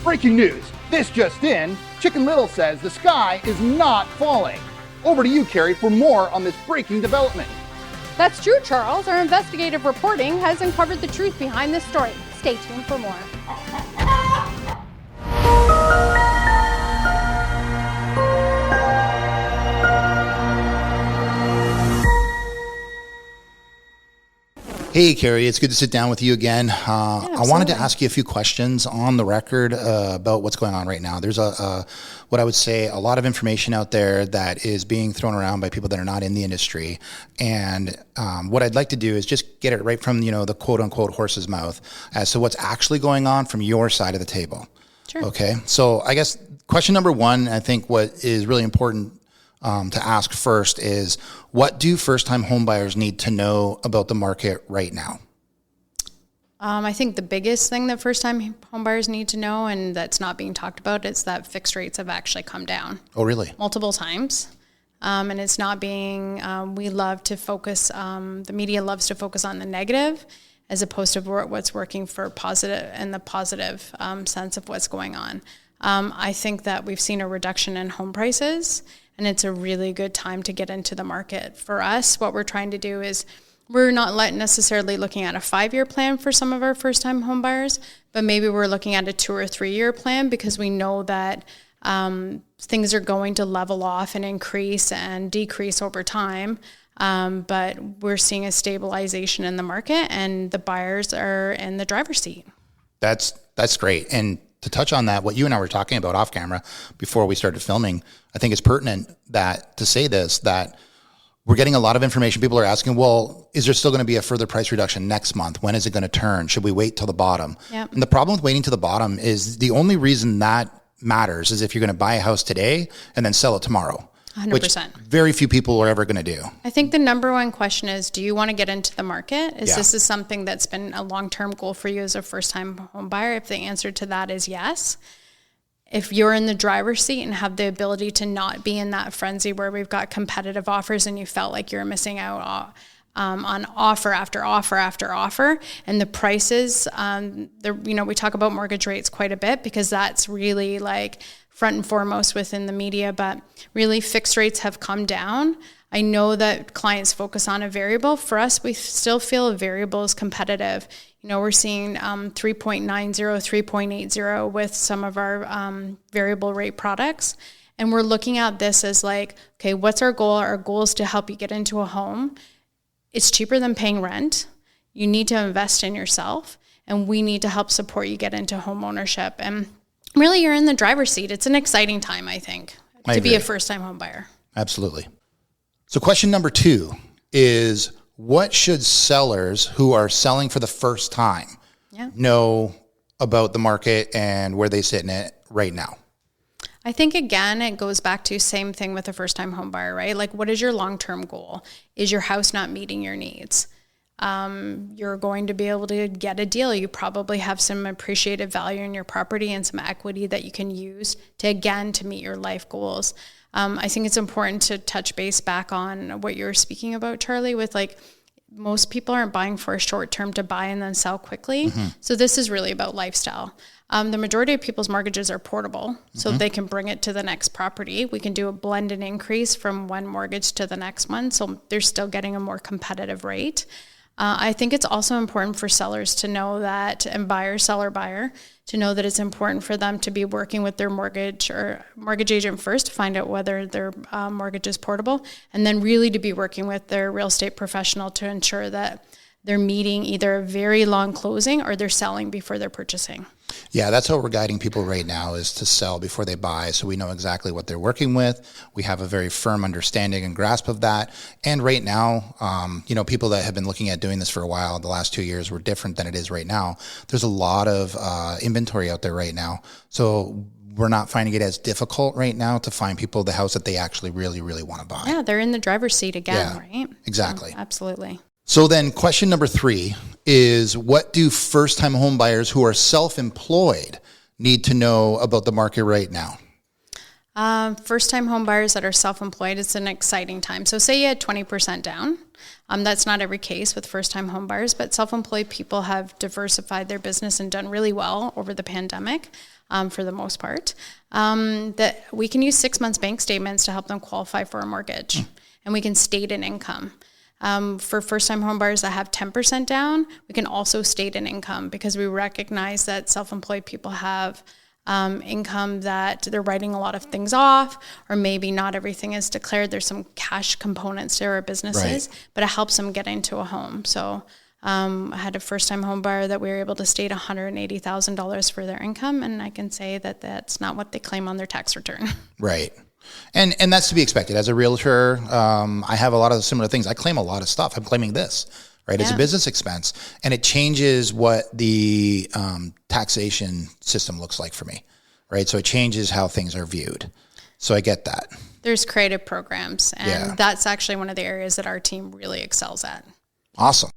Breaking news. This just in. Chicken Little says the sky is not falling. Over to you, Carey, for more on this breaking development. That's true, Charles. Our investigative reporting has uncovered the truth behind this story. Stay tuned for more. Hey, Carey, it's good to sit down with you again. I wanted to ask you a few questions on the record about what's going on right now. There's what I would say, a lot of information out there that is being thrown around by people that are not in the industry. And what I'd like to do is just get it right from, the quote unquote horse's mouth as to what's actually going on from your side of the table. Sure. Okay. So I guess question number one, I think what is really important to ask first is, what do first-time homebuyers need to know about the market right now? I think the biggest thing that first-time homebuyers need to know, and that's not being talked about, is that fixed rates have actually come down. Oh, really? Multiple times. And it's not being, we love to focus, the media loves to focus on the negative as opposed to what's working for positive and the positive sense of what's going on. I think that we've seen a reduction in home prices, and it's a really good time to get into the market. For us, what we're trying to do is we're not necessarily looking at a 5-year plan for some of our first-time home buyers, but maybe we're looking at a 2 or 3 year plan because we know that things are going to level off and increase and decrease over time. But we're seeing a stabilization in the market, and the buyers are in the driver's seat. That's great. And to touch on that, what you and I were talking about off camera before we started filming, I think it's pertinent that we're getting a lot of information. People are asking, well, is there still going to be a further price reduction next month? When is it going to turn? Should we wait till the bottom? Yep. And the problem with waiting to the bottom is the only reason that matters is if you're going to buy a house today and then sell it tomorrow. 100%. Which very few people are ever going to do. I think the number one question is, do you want to get into the market? This is something that's been a long-term goal for you as a first-time home buyer? If the answer to that is yes, if you're in the driver's seat and have the ability to not be in that frenzy where we've got competitive offers and you felt like you're missing out on offer after offer after offer, and the prices, we talk about mortgage rates quite a bit because that's really like front and foremost within the media, but really fixed rates have come down. I know that clients focus on a variable. For us, we still feel a variable is competitive. We're seeing 3.90, 3.80 with some of our variable rate products. And we're looking at this as like, okay, what's our goal? Our goal is to help you get into a home. It's cheaper than paying rent. You need to invest in yourself, and we need to help support you get into home ownership. And really, you're in the driver's seat. It's an exciting time, I think, to be a first-time home buyer. Absolutely. So question number 2 is, what should sellers who are selling for the first time know about the market and where they sit in it right now? I think, again, it goes back to same thing with a first-time home buyer, right? Like, what is your long-term goal? Is your house not meeting your needs? You're going to be able to get a deal. You probably have some appreciated value in your property and some equity that you can use to meet your life goals. I think it's important to touch base back on what you're speaking about, Charlie, with like, most people aren't buying for a short term to buy and then sell quickly. Mm-hmm. So this is really about lifestyle. The majority of people's mortgages are portable, so they can bring it to the next property. We can do a blended increase from one mortgage to the next one, so they're still getting a more competitive rate. I think it's also important for sellers to know that, and seller buyer, to know that it's important for them to be working with their mortgage agent first to find out whether their mortgage is portable, and then really to be working with their real estate professional to ensure that they're meeting either a very long closing or they're selling before they're purchasing. Yeah, that's how we're guiding people right now, is to sell before they buy. So we know exactly what they're working with. We have a very firm understanding and grasp of that. And right now, people that have been looking at doing this for a while, the last 2 years were different than it is right now. There's a lot of inventory out there right now. So we're not finding it as difficult right now to find people the house that they actually really, really want to buy. Yeah, they're in the driver's seat again, right? Exactly. So, absolutely. So then question number 3 is, what do first-time home buyers who are self-employed need to know about the market right now? First-time home buyers that are self-employed, it's an exciting time. So say you had 20% down. That's not every case with first-time home buyers, but self-employed people have diversified their business and done really well over the pandemic. for the most part, that we can use 6 months bank statements to help them qualify for a mortgage, and we can state an income. For first-time home buyers that have 10% down, we can also state an income because we recognize that self-employed people have income that they're writing a lot of things off, or maybe not everything is declared. There's some cash components to our businesses, but it helps them get into a home. So I had a first-time home buyer that we were able to state $180,000 for their income, and I can say that that's not what they claim on their tax return. Right. And that's to be expected. As a realtor, I have a lot of similar things. I claim a lot of stuff. I'm claiming this, right? It's a business expense, and it changes what the taxation system looks like for me, right? So it changes how things are viewed. So I get that. There's creative programs, and that's actually one of the areas that our team really excels at. Awesome.